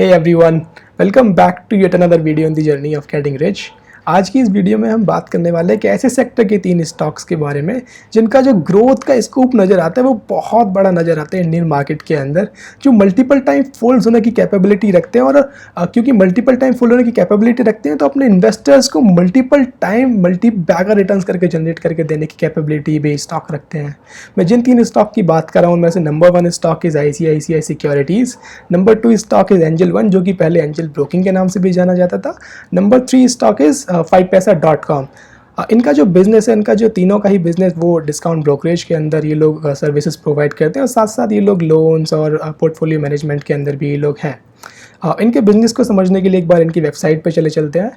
Hey everyone, welcome back to yet another video in the journey of getting rich। आज की इस video में हम बात करने वाले हैं कि ऐसे सेक्टर के 3 स्टॉक्स के बारे में जिनका जो ग्रोथ का स्कोप नज़र आता है वो बहुत बड़ा नज़र आता है इंडियन मार्केट के अंदर, जो मल्टीपल टाइम फोल्ड होने की कैपेबिलिटी रखते हैं। और क्योंकि मल्टीपल टाइम फोल्ड होने की कैपेबिलिटी रखते हैं तो अपने इन्वेस्टर्स को multiple time multibagger returns करके जनरेट करके देने की कैपेबिलिटी भी स्टॉक रखते हैं। मैं जिन 3 स्टॉक की बात कर रहा हूँ उनमें से number 1 stock is ICICI securities, number 2 stock is angel one जो कि पहले एंजल ब्रोकिंग के नाम से भी जाना जाता था, नंबर 3 स्टॉक इज़ 5paisa.com। इनका जो बिज़नेस है, इनका जो तीनों का ही बिज़नेस वो डिस्काउंट ब्रोकरेज के अंदर ये लोग सर्विसेज प्रोवाइड करते हैं और साथ साथ ये लोग लोन्स और पोर्टफोलियो मैनेजमेंट के अंदर भी ये लोग हैं। इनके बिज़नेस को समझने के लिए एक बार इनकी वेबसाइट पे चलते हैं।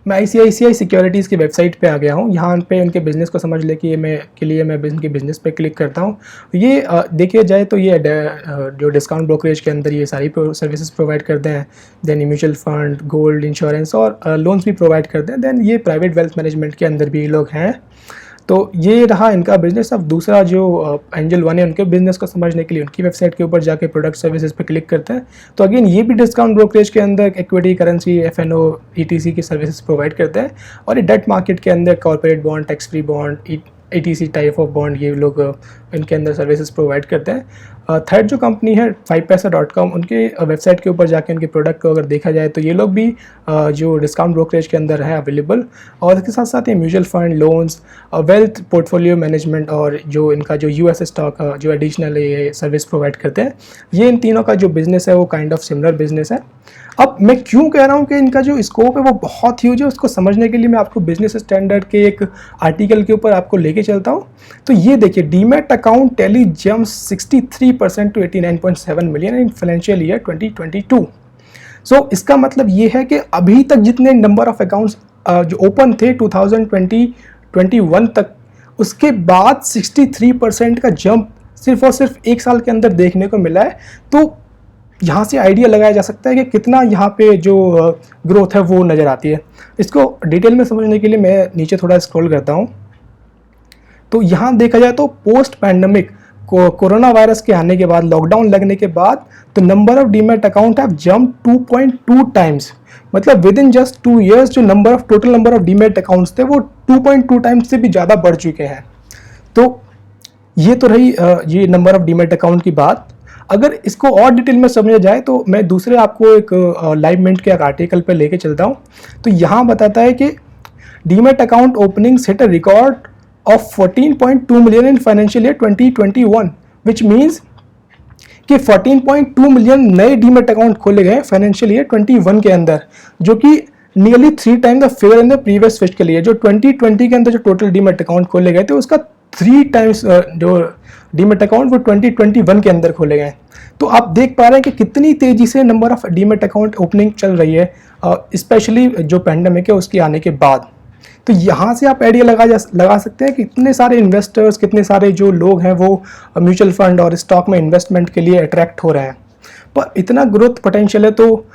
मैं ICICI सिक्योरिटीज़ की वेबसाइट पे आ गया हूँ। यहाँ पे इनके बिज़नेस को समझ के लिए मैं इनके बिज़नेस पे क्लिक करता हूँ। ये देखिए जाए तो ये जो डिस्काउंट ब्रोकरेज के अंदर ये सारी सर्विसेज प्रोवाइड करते हैं। Then mutual fund, gold, insurance और लोन्स भी प्रोवाइड करते हैं। देन ये प्राइवेट वेल्थ मैनेजमेंट के अंदर भी लोग हैं। तो ये रहा इनका बिज़नेस। अब दूसरा जो एंजल वन है उनके बिज़नेस को समझने के लिए उनकी वेबसाइट के ऊपर जाके प्रोडक्ट सर्विसेज पे क्लिक करते हैं। तो अगेन ये भी डिस्काउंट ब्रोकरेज के अंदर इक्विटी, करेंसी, FNO, ETC की सर्विसेज प्रोवाइड करते हैं। और ये डेट मार्केट के अंदर corporate bond, tax free bond, ETC type of bond ये लोग इनके अंदर सर्विसेज प्रोवाइड करते हैं। थर्ड जो कंपनी है 5paisa.com, उनके वेबसाइट के ऊपर जाके उनके प्रोडक्ट को अगर देखा जाए तो ये लोग भी जो डिस्काउंट ब्रोकरेज के अंदर है अवेलेबल। और इसके साथ साथ ये mutual fund, loans, wealth, portfolio management और जो इनका जो US स्टॉक जो एडिशनल ये सर्विस प्रोवाइड करते हैं, ये इन तीनों का जो बिज़नेस है वो काइंड ऑफ सिमिलर बिज़नेस है। अब मैं क्यों कह रहा हूँ कि इनका जो स्कोप है वो बहुत ह्यूज है, उसको समझने के लिए मैं आपको बिजनेस स्टैंडर्ड के एक आर्टिकल के ऊपर आपको लेके चलता हूँ। तो ये देखिए, demat account tally jumps 63% to 89.7 million in financial year 2022। So इसका मतलब ये है कि अभी तक जितने नंबर ऑफ अकाउंट्स जो ओपन थे 2020-21 तक, उसके बाद 63% का जंप सिर्फ और सिर्फ एक साल के अंदर देखने को मिला है। तो यहाँ से आइडिया लगाया जा सकता है कि कितना यहाँ पे जो ग्रोथ है वो नज़र आती है। इसको डिटेल में समझने के लिए मैं नीचे थोड़ा स्क्रॉल करता हूँ। तो यहाँ देखा जाए तो पोस्ट पैंडमिक कोरोना वायरस के आने के बाद, लॉकडाउन लगने के बाद, तो number of demat account have jump 2.2 times. मतलब विद इन जस्ट 2 ईयर्स जो total number of demat accounts थे वो 2.2 टाइम्स से भी ज़्यादा बढ़ चुके हैं। तो ये तो रही ये नंबर ऑफ डीमैट अकाउंट की बात। अगर इसको और डिटेल में समझा जाए तो मैं दूसरे आपको एक लाइव मिंट के एक आर्टिकल पे लेके चलता हूँ। तो यहाँ बताता है कि demat account openings hit a record of 14.2 million in financial year 2021, which means कि 14.2 मिलियन नए डीमैट अकाउंट खोले गए फाइनेंशियल ईयर 21 के अंदर, जो कि nearly 3 time the figure in the previous fiscal year. जो 2020 के अंदर जो टोटल डीमैट अकाउंट खोले गए थे उसका 3 टाइम्स जो डीमैट अकाउंट वो 2021 के अंदर खोले गए। तो आप देख पा रहे हैं कि कितनी तेजी से number of demat account opening चल रही है, स्पेशली जो पैंडेमिक है उसके आने के बाद। तो यहाँ से आप आइडिया लगा सकते हैं कि कितने सारे इन्वेस्टर्स, कितने सारे जो लोग हैं वो म्यूचुअल फंड और स्टॉक में इन्वेस्टमेंट के लिए अट्रैक्ट हो रहे हैं। पर इतना ग्रोथ पोटेंशियल है तो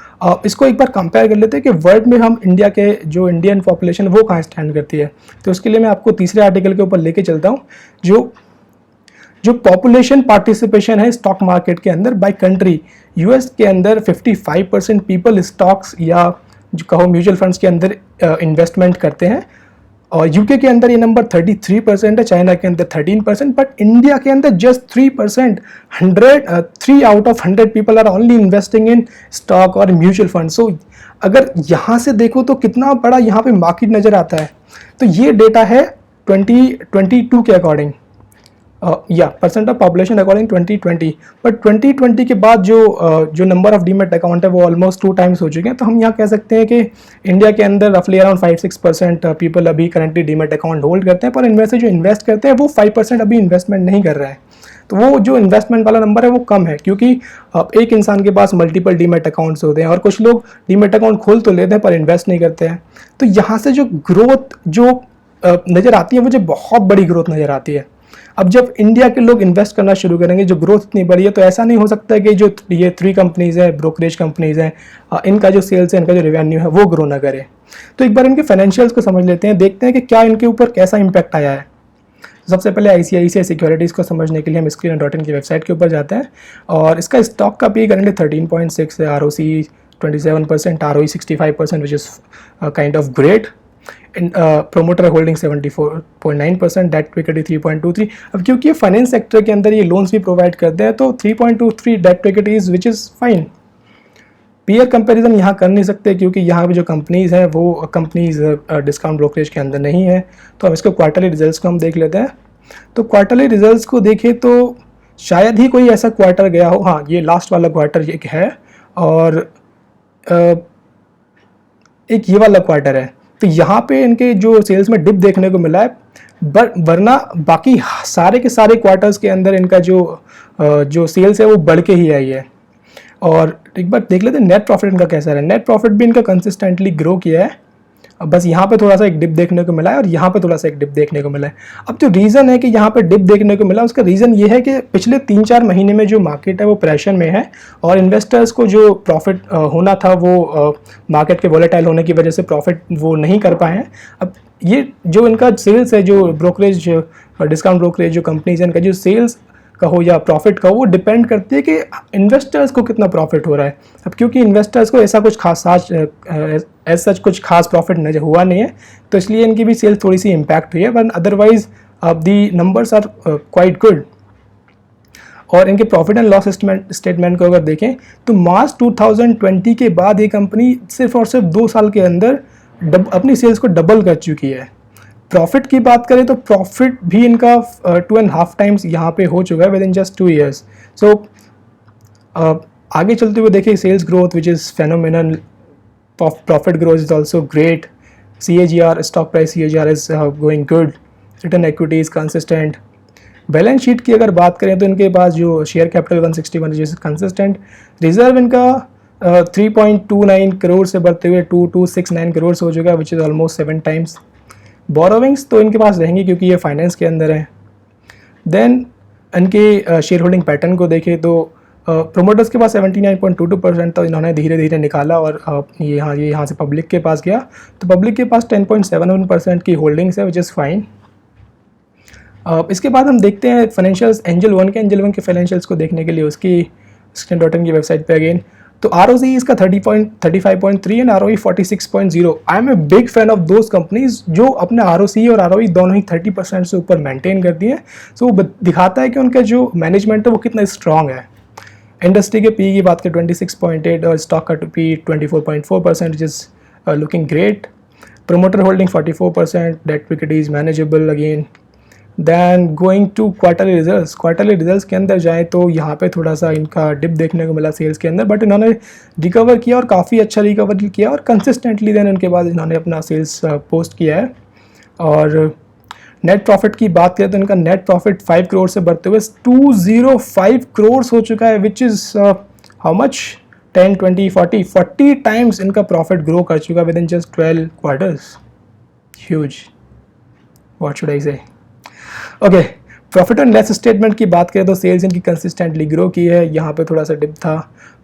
इसको एक बार कंपेयर कर लेते हैं कि वर्ल्ड में हम इंडिया के जो इंडियन पॉपुलेशन वो कहाँ स्टैंड करती है। तो उसके लिए मैं आपको तीसरे आर्टिकल के ऊपर लेके चलता हूँ। जो पॉपुलेशन पार्टिसिपेशन है स्टॉक मार्केट के अंदर बाय कंट्री, US के अंदर 55% पीपल स्टॉक्स या जो कहो म्यूचुअल फंड्स के अंदर इन्वेस्टमेंट करते हैं, और UK के अंदर ये नंबर 33% है, चाइना के अंदर 13%, बट इंडिया के अंदर just 3%। 3 out of 100 people are only investing in stock और म्यूचुअल फंड। सो अगर यहाँ से देखो तो कितना बड़ा यहाँ पे मार्केट नज़र आता है। तो ये डेटा है 2022 के according, percent of population according 2020। But 2020 के बाद जो नंबर ऑफ डीमैट अकाउंट है वो ऑलमोस्ट 2 टाइम्स हो चुके हैं। तो हम यहाँ कह सकते हैं कि इंडिया के अंदर रफली अराउंड 5-6% पीपल अभी करंटली डीमैट अकाउंट होल्ड करते हैं, पर इनमें से जो इन्वेस्ट करते हैं वो 5% अभी इन्वेस्टमेंट नहीं कर रहे हैं। तो वो जो इन्वेस्टमेंट वाला नंबर है वो कम है, क्योंकि एक इंसान के पास मल्टीपल डीमैट अकाउंट्स होते हैं और कुछ लोग डीमैट अकाउंट खोल तो लेते हैं पर इन्वेस्ट नहीं करते हैं। तो यहाँ से जो ग्रोथ जो नज़र आती है मुझे बहुत बड़ी ग्रोथ नज़र आती है। अब जब इंडिया के लोग इन्वेस्ट करना शुरू करेंगे, जो ग्रोथ इतनी बड़ी है, तो ऐसा नहीं हो सकता है कि जो ये 3 कंपनीज़ हैं, ब्रोकरेज कंपनीज़ हैं, इनका जो सेल्स है, इनका जो रेवेन्यू है वो ग्रो ना करे। तो एक बार इनके फाइनेंशियल्स को समझ लेते हैं, देखते हैं कि क्या इनके ऊपर कैसा इम्पैक्ट आया है। सबसे पहले ICICI सिक्योरिटीज़ को समझने के लिए हम screen.in की वेबसाइट के ऊपर जाते हैं और इसका स्टॉक का पी करंटली 13.6 है, ROC 27%, ROE 65%, which is kind of great. Promoter holding 74.9%, debt to equity 3.23. अब क्योंकि ये फाइनेंस सेक्टर के अंदर ये लोन्स भी प्रोवाइड करते हैं तो 3.23 debt to equity is which is fine. Peer comparison यहाँ कर नहीं सकते क्योंकि यहाँ पे जो कंपनीज़ हैं वो कंपनीज डिस्काउंट ब्रोकरेज के अंदर नहीं है. तो अब इसको क्वार्टरली रिजल्ट्स को हम देख लेते हैं. तो क्वार्टरली रिजल्ट्स को देखें तो शायद ही कोई ऐसा क्वार्टर गया हो, हाँ ये लास्ट वाला क्वार्टर एक है और एक ये वाला क्वार्टर है. तो यहाँ पे इनके जो सेल्स में डिप देखने को मिला है, वरना बाकी सारे के सारे क्वार्टर्स के अंदर इनका जो सेल्स है वो बढ़ के ही आई है. और एक बार देख लेते हैं नेट प्रॉफिट इनका कैसा है. नेट प्रॉफिट भी इनका कंसिस्टेंटली ग्रो किया है. अब बस यहाँ पे थोड़ा सा एक डिप देखने को मिला है और यहाँ पे थोड़ा सा एक डिप देखने को मिला है. अब जो रीज़न है कि यहाँ पे डिप देखने को मिला उसका रीज़न ये है कि पिछले 3-4 महीने में जो मार्केट है वो प्रेशर में है और इन्वेस्टर्स को जो प्रॉफिट होना था वो मार्केट के वोलेटाइल होने की वजह से प्रॉफिट वो नहीं कर पाए हैं. अब ये जो इनका सेल्स है, जो ब्रोकरेज डिस्काउंट ब्रोकरेज जो कंपनीज है, इनका जो सेल्स का हो या प्रॉफिट का हो, वो डिपेंड करती है कि इन्वेस्टर्स को कितना प्रॉफिट हो रहा है. अब क्योंकि इन्वेस्टर्स को ऐसा कुछ खास सच कुछ खास प्रॉफिट नजर हुआ नहीं है तो इसलिए इनकी भी सेल्स थोड़ी सी इम्पैक्ट हुई है, but otherwise the numbers are quite good. और इनके प्रॉफिट एंड लॉस स्टेटमेंट को अगर देखें तो मार्च 2020 के बाद ये कंपनी सिर्फ और सिर्फ 2 साल के अंदर अपनी सेल्स को डबल कर चुकी है. प्रॉफिट की बात करें तो प्रॉफिट भी इनका 2.5 टाइम्स यहाँ पे हो चुका है within just 2 years. So आगे चलते हुए देखिए sales growth which is phenomenal, profit growth is also great, CAGR stock price CAGR is going good, return equity is consistent. Balance sheet की अगर बात करें तो इनके पास जो share capital 161 is consistent. Reserve इनका 3.29 करोड़ से बढ़ते हुए 2269 करोड़ हो चुका है which is almost 7 times. Borrowings तो इनके पास रहेंगी क्योंकि ये फाइनेंस के अंदर है. देन इनके शेयर होल्डिंग पैटर्न को देखें तो प्रोमोटर्स के पास 79.22% तो इन्होंने धीरे धीरे निकाला और ये यहाँ से पब्लिक के पास गया. तो पब्लिक के पास 10.71% की होल्डिंग्स है विच इज़ फाइन. इसके बाद हम देखते हैं फाइनेंशियल्स एंजल वन के फाइनेंशियल्स को देखने के लिए उसकी screen.in की वेबसाइट पे अगेन. तो ROC इसका 35.3 and ROE 46.0. I am a big fan of those companies जो अपने ROC और ROE दोनों ही 30% से ऊपर मेंटेन करती हैं. सो वो दिखाता है कि उनका जो मैनेजमेंट है वो कितना स्ट्रांग है. इंडस्ट्री के पी की बात करें 26.8 और स्टॉक का P 24.4% is looking great. Promoter holding 44%, debt equity is manageable again. Than going to quarterly results के अंदर जाएँ तो यहाँ पे थोड़ा सा इनका डिप देखने को मिला सेल्स के अंदर, बट इन्होंने रिकवर किया और काफ़ी अच्छा रिकवर किया और कंसिस्टेंटली देन इनके बाद इन्होंने अपना सेल्स पोस्ट किया है. और नेट प्रॉफिट की बात करें तो इनका नेट प्रॉफिट 5 करोड़ से बढ़ते हुए 205 करोड़ हो चुका है which is how much 10, 20, 40 times इनका प्रॉफिट ग्रो कर चुका है within just 12 quarters. Huge, what should I say. Okay, profit and loss statement की बात करें तो सेल्स इनकी कंसिस्टेंटली ग्रो की है. यहाँ पे थोड़ा सा डिप था,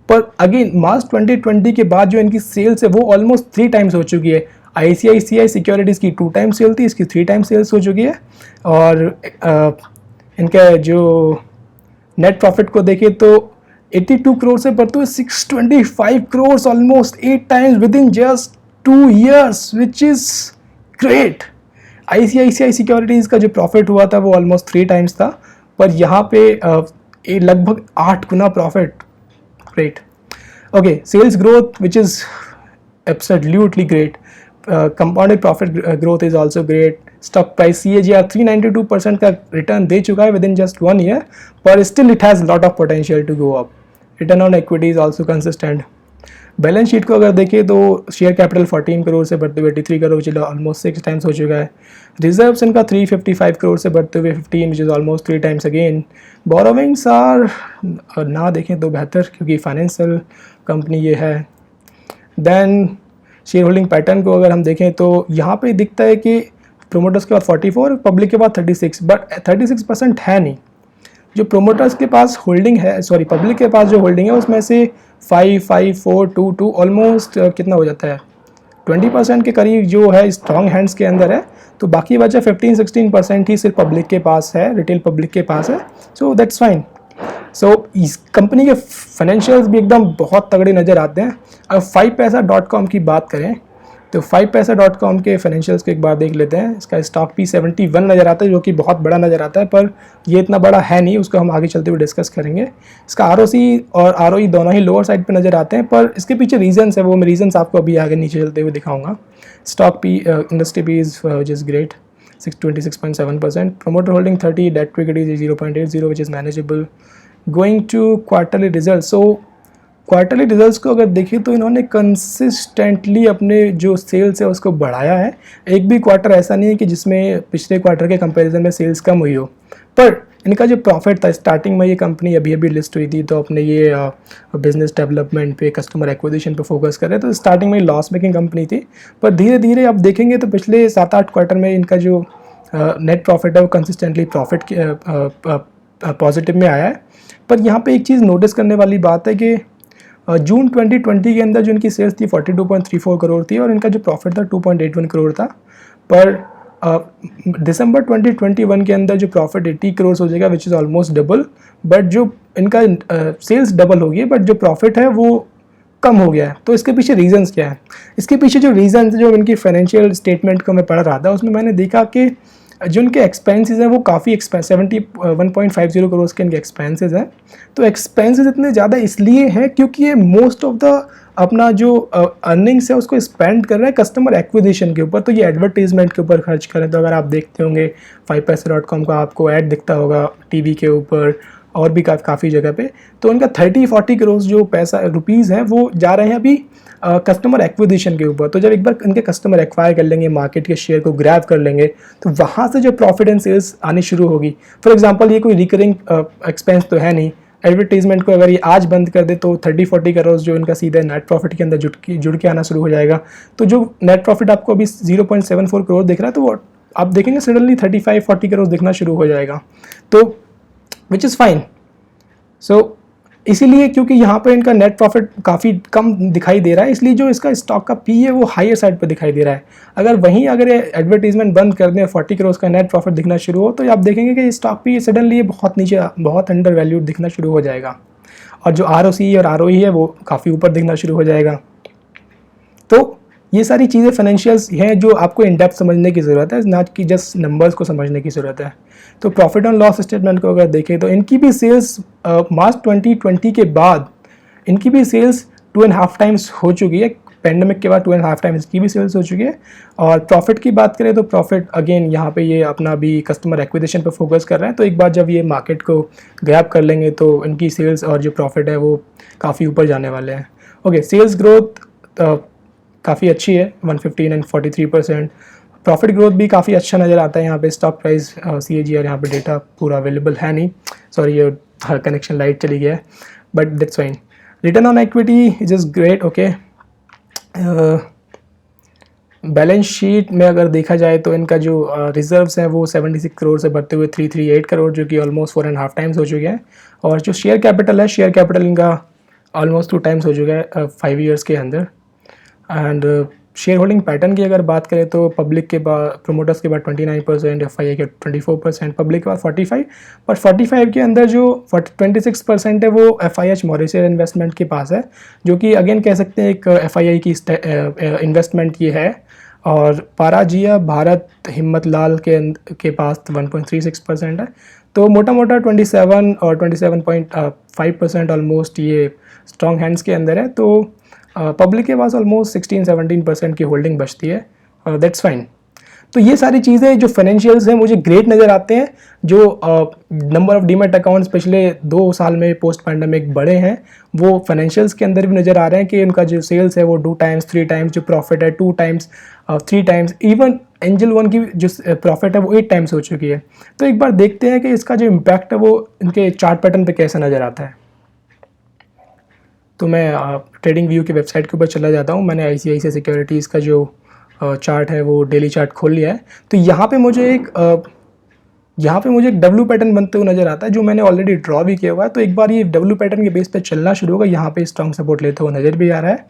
पर अगेन मार्च 2020 के बाद जो इनकी सेल्स है वो ऑलमोस्ट 3 टाइम्स हो चुकी है. ICICI सिक्योरिटीज़ की 2 टाइम्स सेल थी, इसकी 3 टाइम्स सेल्स हो चुकी है. और इनका जो नेट प्रॉफिट को देखें तो 82 करोड़ से बढ़ते हुए 625 crore, almost 8 times with in just 2 years which is great. ICICI securities का जो प्रॉफिट हुआ था वो ऑलमोस्ट 3 टाइम्स था, पर यहाँ पे लगभग 8 गुना profit. Great. Okay, sales growth which is absolutely great. Compounded profit growth is also great. Stock price CAGR 392% का रिटर्न दे चुका है विद इन जस्ट 1 year, पर still it has lot of potential to go up. Return on equity is also consistent. Balance sheet को अगर देखें तो share capital 14 crore से बढ़ते हुए 83 करोड़ चला, ऑलमोस्ट 6 टाइम्स हो चुका है. रिजर्व्स इनका 355 करोड़ से बढ़ते हुए 15 which is almost 3 times again. Borrowings आर ना देखें तो बेहतर क्योंकि फाइनेंशियल कंपनी ये है. देन शेयर होल्डिंग पैटर्न को अगर हम देखें तो यहाँ पे दिखता है कि प्रोमोटर्स के पास 44, पब्लिक के पास 36, बट 36% है नहीं. जो प्रोमोटर्स के पास होल्डिंग है, सॉरी पब्लिक के पास जो होल्डिंग है उसमें से 5, 5, 4, 2, 2 ऑलमोस्ट कितना हो जाता है 20% के करीब जो है स्ट्रॉन्ग हैंड्स के अंदर है, तो बाकी बचा 15-16% ही सिर्फ पब्लिक के पास है, रिटेल पब्लिक के पास है। So that's fine. सो इस कंपनी के फाइनेंशियल्स भी एकदम बहुत तगड़े नज़र आते हैं। अब 5paisa.com की बात करें तो 5paisa.com के फाइनेंशियल्स को एक बार देख लेते हैं। इसका स्टॉक P71 नज़र आता है, जो कि बहुत बड़ा नज़र आता है, पर ये इतना बड़ा है नहीं, उसको हम आगे चलते हुए डिस्कस करेंगे। इसका ROC और ROE दोनों ही लोअर साइड पे नज़र आते हैं, पर इसके पीछे रीजंस है, वो मैं रीजंस आपको अभी आगे नीचे चलते हुए दिखाऊंगा। Stock industry P is great 26.7%, promoter holding 30, debt to equity is 0.80 which is manageable. Going to quarterly results, so quarterly results को अगर देखें तो इन्होंने कंसिस्टेंटली अपने जो सेल्स है उसको बढ़ाया है। एक भी क्वार्टर ऐसा नहीं है कि जिसमें पिछले क्वार्टर के कंपैरिजन में सेल्स कम हुई हो। पर इनका जो प्रॉफिट था, स्टार्टिंग में ये कंपनी अभी लिस्ट हुई थी, तो अपने ये बिजनेस डेवलपमेंट पे, कस्टमर एक्विजिशन पे फोकस कर रहे, तो स्टार्टिंग में लॉस मेकिंग कंपनी थी, पर धीरे धीरे आप देखेंगे तो पिछले 7-8 क्वार्टर में इनका जो नेट प्रॉफिट है वो कंसिस्टेंटली प्रॉफिट पॉजिटिव में आया है। पर यहाँ पे एक चीज़ नोटिस करने वाली बात है कि जून 2020 के अंदर जो इनकी सेल्स थी 42.34 करोड़ थी और इनका जो प्रॉफिट था 2.81 करोड़ था। पर दिसंबर 2021 के अंदर जो प्रॉफिट 80 करोड़ हो जाएगा, विच इज़ ऑलमोस्ट डबल, बट जो इनका सेल्स डबल होगी, बट जो प्रॉफिट है वो कम हो गया है। तो इसके पीछे रीजंस क्या है? इसके पीछे जो रीजंस जो इनकी फाइनेंशियल स्टेटमेंट को मैं पढ़ रहा था, उसमें मैंने देखा कि जो इनके एक्सपेंसेस हैं वो काफ़ी 71.50 करोड़ के इनके एक्सपेंसेस हैं। तो एक्सपेंसेस इतने ज़्यादा इसलिए हैं क्योंकि ये मोस्ट ऑफ द अपना जो अर्निंग्स है उसको स्पेंड कर रहे हैं कस्टमर एक्विजिशन के ऊपर, तो ये एडवर्टीजमेंट के ऊपर खर्च करें। तो अगर आप देखते होंगे 5paisa.com का आपको ऐड दिखता होगा टीवी के ऊपर और भी काफ़ी जगह पे, तो उनका 30-40 करोड़ जो पैसा रुपीज़ हैं वो जा रहे हैं अभी कस्टमर एक्विजिशन के ऊपर। तो जब एक बार इनके कस्टमर एक्वायर कर लेंगे, मार्केट के शेयर को ग्रैब कर लेंगे, तो वहाँ से जो प्रॉफिट एंड सेल्स आनी शुरू होगी। फॉर एग्जांपल ये कोई रिकरिंग एक्सपेंस तो है नहीं। एडवर्टीजमेंट को अगर ये आज बंद कर दे तो 30-40 करोड़ जो इनका सीधे नेट प्रॉफिट के अंदर जुड़ के आना शुरू हो जाएगा। तो जो नेट प्रॉफिट आपको अभी 0.74 करोड़ दिख रहा है, तो वो आप देखेंगे सडनली 35-40 करोड़ दिखना शुरू हो जाएगा, तो विच इज़ फाइन। सो इसीलिए क्योंकि यहाँ पर इनका नेट प्रॉफिट काफ़ी कम दिखाई दे रहा है, इसलिए जो इसका स्टॉक का पी है वो हायर साइड पर दिखाई दे रहा है। अगर ये एडवर्टीजमेंट बंद कर दें, 40 करोड़ का नेट प्रॉफिट दिखना शुरू हो, तो आप देखेंगे कि स्टॉक पी सडनली बहुत नीचे, बहुत अंडर वैल्यूड दिखना शुरू हो जाएगा, और जो ROC और ROE है वो काफ़ी ऊपर दिखना शुरू हो जाएगा। तो ये सारी चीज़ें फाइनेंशियल्स हैं जो आपको इन डेप्थ समझने की ज़रूरत है, ना कि जस्ट नंबर्स को समझने की ज़रूरत है। तो प्रॉफिट एंड लॉस स्टेटमेंट को अगर देखें तो इनकी भी सेल्स मार्च 2020 के बाद इनकी भी सेल्स 2.5 टाइम्स हो चुकी है। पेंडेमिक के बाद 2.5 टाइम्स की भी सेल्स हो चुकी है। और प्रॉफिट की बात करें तो प्रॉफिट अगेन यहाँ पे ये अपना भी कस्टमर एक्विजिशन पर फोकस कर रहे हैं, तो एक बार जब ये मार्केट को ग्रैब कर लेंगे तो इनकी सेल्स और जो प्रॉफिट है वो काफ़ी ऊपर जाने वाले हैं। ओके, सेल्स ग्रोथ काफ़ी अच्छी है 115 एंड 43%। प्रॉफिट ग्रोथ भी काफ़ी अच्छा नज़र आता है यहाँ पे। स्टॉक प्राइस CAGR यहाँ पे डेटा पूरा अवेलेबल है नहीं, सॉरी ये कनेक्शन लाइट चली गया है, but that's fine. Return on equity is is great. Okay, balance sheet में अगर देखा जाए तो इनका जो रिजर्व्स हैं वो 76 करोड़ से बढ़ते हुए 338 करोड़, जो कि ऑलमोस्ट 4.5 टाइम्स हो चुके हैं। और जो शेयर कैपिटल है, शेयर कैपिटल इनका ऑलमोस्ट 2 टाइम्स हो चुका है 5 ईयर्स के अंदर। एंड शेयर होल्डिंग पैटर्न की अगर बात करें तो पब्लिक के बाद, प्रोमोटर्स के बाद 29%, FII के 24%, पब्लिक के बाद 45%, पर 45 के अंदर जो 26% है वो FIH मॉरिशस इन्वेस्टमेंट के पास है, जो कि अगेन कह सकते हैं एक FII की इन्वेस्टमेंट ये है। और पाराजिया भारत हिम्मत लाल के पास 1.36% है। तो मोटा मोटा 27 और 27.5% ऑलमोस्ट ये स्ट्रॉन्ग हैंड्स के अंदर है। तो पब्लिक के पास ऑलमोस्ट 16-17% की होल्डिंग बचती है, दैट्स फाइन। तो ये सारी चीज़ें जो फाइनेंशियल्स हैं मुझे ग्रेट नज़र आते हैं। जो नंबर ऑफ डीमैट अकाउंट्स पिछले 2 साल में पोस्ट पैंडेमिक बढ़े हैं, वो फाइनेंशियल्स के अंदर भी नज़र आ रहे हैं कि उनका जो सेल्स है वो 2 टाइम्स 3 टाइम्स, जो प्रॉफिट है 2 times 3 times, even angel one की जो प्रॉफिट है वो 8 टाइम्स हो चुकी है। तो एक बार देखते हैं कि इसका जो इम्पैक्ट है वो इनके चार्ट पैटर्न पर कैसा नज़र आता है। तो मैं ट्रेडिंग व्यू की वेबसाइट के ऊपर चला जाता हूँ। मैंने ICICI सिक्योरिटीज़ का जो चार्ट है वो डेली चार्ट खोल लिया है। तो यहाँ पे मुझे एक W पैटर्न बनते हुए नज़र आता है, जो मैंने ऑलरेडी ड्रॉ भी किया हुआ है। तो एक बार ये W पैटर्न के बेस पे चलना शुरू होगा, यहाँ पे स्ट्रॉन्ग सपोर्ट लेते हुए नज़र भी आ रहा है।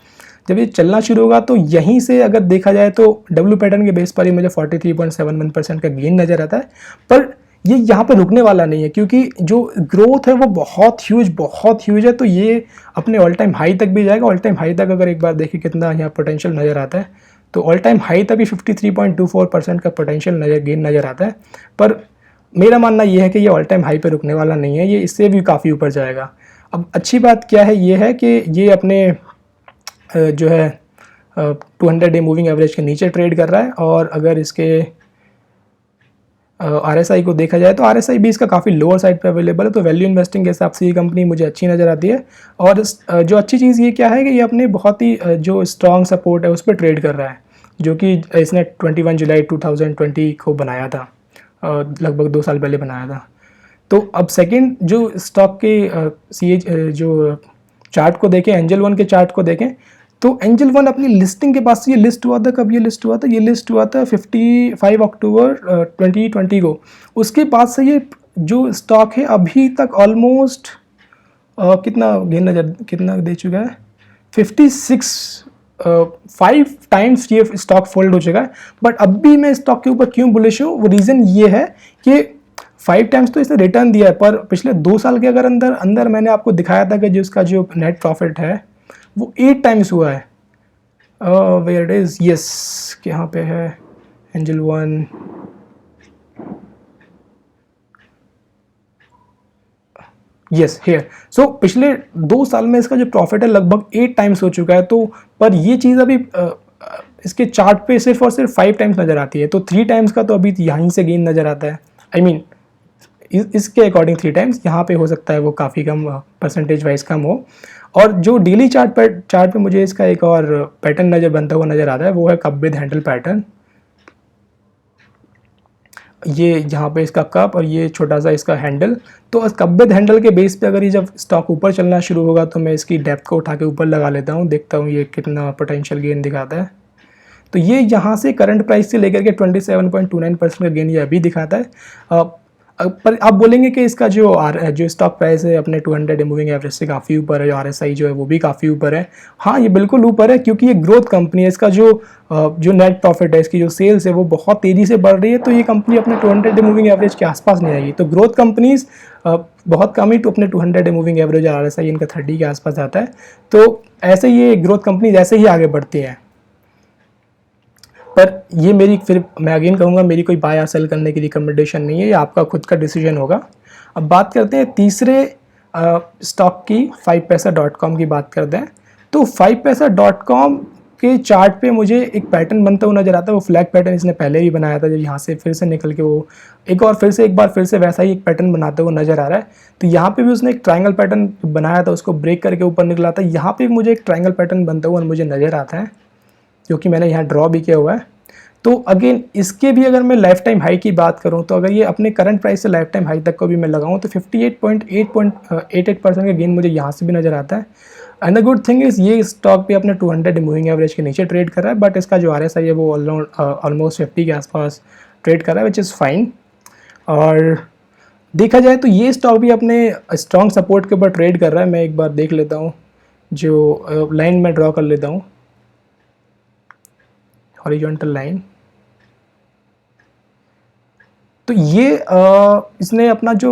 जब ये चलना शुरू होगा तो यहीं से अगर देखा जाए तो डब्ल्यू पैटर्न के बेस पर ही मुझे 43.71% का गेन नज़र आता है। पर ये यहाँ पे रुकने वाला नहीं है, क्योंकि जो ग्रोथ है वो बहुत ह्यूज है। तो ये अपने ऑल टाइम हाई तक भी जाएगा। ऑल टाइम हाई तक अगर एक बार देखिए कितना यहाँ पोटेंशियल नज़र आता है, तो ऑल टाइम हाई तक भी 53.24% का पोटेंशियल गेन नज़र आता है। पर मेरा मानना ये है कि ये ऑल टाइम हाई पे रुकने वाला नहीं है, ये इससे भी काफ़ी ऊपर जाएगा। अब अच्छी बात क्या है, ये है कि ये अपने जो है 200 डे मूविंग एवरेज के नीचे ट्रेड कर रहा है। और अगर इसके RSI को देखा जाए तो RSI भी इसका काफ़ी लोअर साइड पे अवेलेबल है। तो वैल्यू इन्वेस्टिंग के हिसाब से ये कंपनी मुझे अच्छी नज़र आती है। और जो अच्छी चीज़ ये क्या है कि ये अपने बहुत ही जो स्ट्रॉन्ग सपोर्ट है उस पर ट्रेड कर रहा है, जो कि इसने 21 जुलाई 2020 को बनाया था, लगभग 2 साल पहले बनाया था। तो अब सेकंड जो स्टॉक के जो चार्ट को देखें, एंजल वन के चार्ट को देखें, तो एंजल वन अपनी लिस्टिंग के पास ये लिस्ट हुआ था। कब ये लिस्ट हुआ था? ये लिस्ट हुआ था 55 अक्टूबर 2020 को। उसके बाद से ये जो स्टॉक है अभी तक ऑलमोस्ट कितना दे चुका है? 5 टाइम्स ये स्टॉक फोल्ड हो चुका है। बट अब भी मैं स्टॉक के ऊपर क्यों बुलिश हूँ, वो रीज़न ये है कि 5 टाइम्स तो इसने रिटर्न दिया है, पर पिछले 2 साल के अगर अंदर मैंने आपको दिखाया था कि जिसका जो नेट प्रॉफिट है वो 8 टाइम्स हुआ है। वेयर इट इज़, यस, यहाँ पे है Angel One. Yes, here. So पिछले 2 साल में इसका जो प्रॉफिट है लगभग 8 टाइम्स हो चुका है। तो पर ये चीज़ अभी इसके चार्ट पे सिर्फ और सिर्फ 5 टाइम्स नज़र आती है। तो 3 टाइम्स का तो अभी यहीं से गेन नज़र आता है। आई मीन इसके अकॉर्डिंग 3 टाइम्स, यहाँ पे हो सकता है वो काफ़ी कम परसेंटेज वाइज कम हो। और जो डेली चार्ट पे मुझे इसका एक और पैटर्न बनता हुआ नज़र आता है, वो है कप विद हैंडल पैटर्न। ये यहाँ पे इसका कप और ये छोटा सा इसका हैंडल। तो कप विद हैंडल के बेस पे अगर ये जब स्टॉक ऊपर चलना शुरू होगा तो मैं इसकी डेप्थ को उठा के ऊपर लगा लेता हूँ, देखता हूँ ये कितना पोटेंशियल गेन दिखाता है। तो ये यहाँ से करंट प्राइस से लेकर के 27.29% का गेन ये अभी दिखाता है। पर आप बोलेंगे कि इसका जो स्टॉक प्राइस है अपने 200 डे मूविंग एवरेज से काफ़ी ऊपर है, RSI जो है वो भी काफ़ी ऊपर है। हाँ, ये बिल्कुल ऊपर है, क्योंकि ये ग्रोथ कंपनी है। इसका जो नेट प्रॉफिट है, इसकी जो सेल्स है वो बहुत तेज़ी से बढ़ रही है। तो ये कंपनी अपने 200 डे मूविंग एवरेज के आसपास नहीं आएगी। तो ग्रोथ कंपनीज बहुत कम ही तो अपने 200 डे मूविंग एवरेज और RSI इनका 30 के आसपास आता है। तो ऐसे ये ग्रोथ कंपनीज ऐसे ही आगे बढ़ती हैं। पर ये फिर मैं अगेन कहूँगा, मेरी कोई बाय या सेल करने की रिकमेंडेशन नहीं है, ये आपका खुद का डिसीजन होगा। अब बात करते हैं तीसरे स्टॉक की, 5paisa.com की बात करते हैं। तो 5paisa.com के चार्ट पे मुझे एक पैटर्न बनता हुआ नजर आता है। वो फ्लैग पैटर्न इसने पहले भी बनाया था, जब यहाँ से फिर से निकल के वो एक बार फिर से वैसा ही एक पैटर्न बनाते हुए नजर आ रहा है। तो यहाँ पे भी उसने एक ट्रायंगल पैटर्न बनाया था, उसको ब्रेक करके ऊपर निकला था। यहाँ पे मुझे एक ट्रायंगल पैटर्न बनता हुआ मुझे नजर आता है, जो कि मैंने यहाँ ड्रॉ भी किया हुआ है। तो अगेन इसके भी अगर मैं लाइफ टाइम हाई की बात करूँ, तो अगर ये अपने करंट प्राइस से लाइफ टाइम हाई तक को भी मैं लगाऊँ तो 58.88% का गेन मुझे यहाँ से भी नज़र आता है। And the good thing is ये स्टॉक भी अपने 200 मूविंग एवरेज के नीचे ट्रेड कर रहा है, बट इसका जो RSI है वो ऑलमोस्ट 50 के आसपास ट्रेड कर रहा है, विच इज़ फाइन। और देखा जाए तो ये स्टॉक भी अपने स्ट्रॉन्ग सपोर्ट के ऊपर ट्रेड कर रहा है। मैं एक बार देख लेता हूँ, जो लाइन में ड्रॉ कर लेता हूँ, हॉरिजॉन्टल लाइन। तो ये इसने अपना जो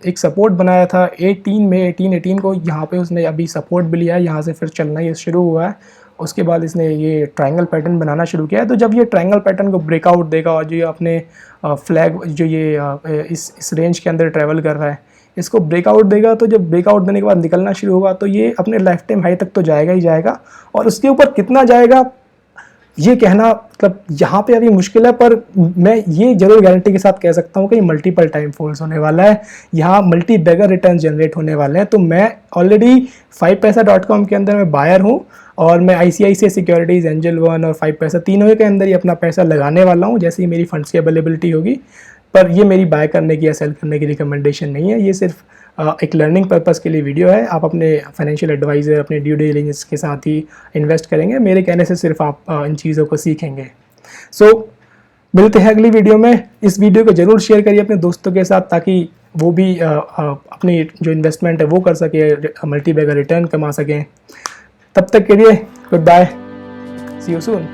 एक सपोर्ट बनाया था 18 को, यहाँ पे उसने अभी सपोर्ट भी लिया है, यहाँ से फिर चलना ये शुरू हुआ है। उसके बाद इसने ये ट्रायंगल पैटर्न बनाना शुरू किया है। तो जब ये ट्रायंगल पैटर्न को ब्रेकआउट देगा और जो ये अपने फ्लैग जो ये इस रेंज के अंदर ट्रैवल कर रहा है, इसको ब्रेकआउट देगा, तो जब ब्रेकआउट देने के बाद निकलना शुरू होगा तो ये अपने लाइफ टाइम हाई तक तो जाएगा ही जाएगा। और उसके ऊपर कितना जाएगा ये कहना मतलब यहाँ पे अभी मुश्किल है, पर मैं ये जरूर गारंटी के साथ कह सकता हूँ कि मल्टीपल टाइम फॉल्स होने वाला है, यहाँ मल्टी बैगर रिटर्न जनरेट होने वाले हैं। तो मैं ऑलरेडी 5paisa.com के अंदर मैं बायर हूँ, और मैं ICICI सिक्योरिटीज़, एंजल वन और 5paisa तीनों के अंदर ही अपना पैसा लगाने वाला हूँ जैसे ही मेरी फंड्स की अवेलेबिलिटी होगी। पर ये मेरी बाय करने की या सेल करने की रिकमेंडेशन नहीं है, ये सिर्फ एक लर्निंग पर्पज़ के लिए वीडियो है। आप अपने फाइनेंशियल एडवाइज़र, अपने ड्यू डिलिजेंस के साथ ही इन्वेस्ट करेंगे, मेरे कहने से सिर्फ आप इन चीज़ों को सीखेंगे। सो मिलते हैं अगली वीडियो में। इस वीडियो को ज़रूर शेयर करिए अपने दोस्तों के साथ, ताकि वो भी अपनी जो इन्वेस्टमेंट है वो कर सके, मल्टी बैगर रिटर्न कमा सकें। तब तक के लिए goodbye, see you soon.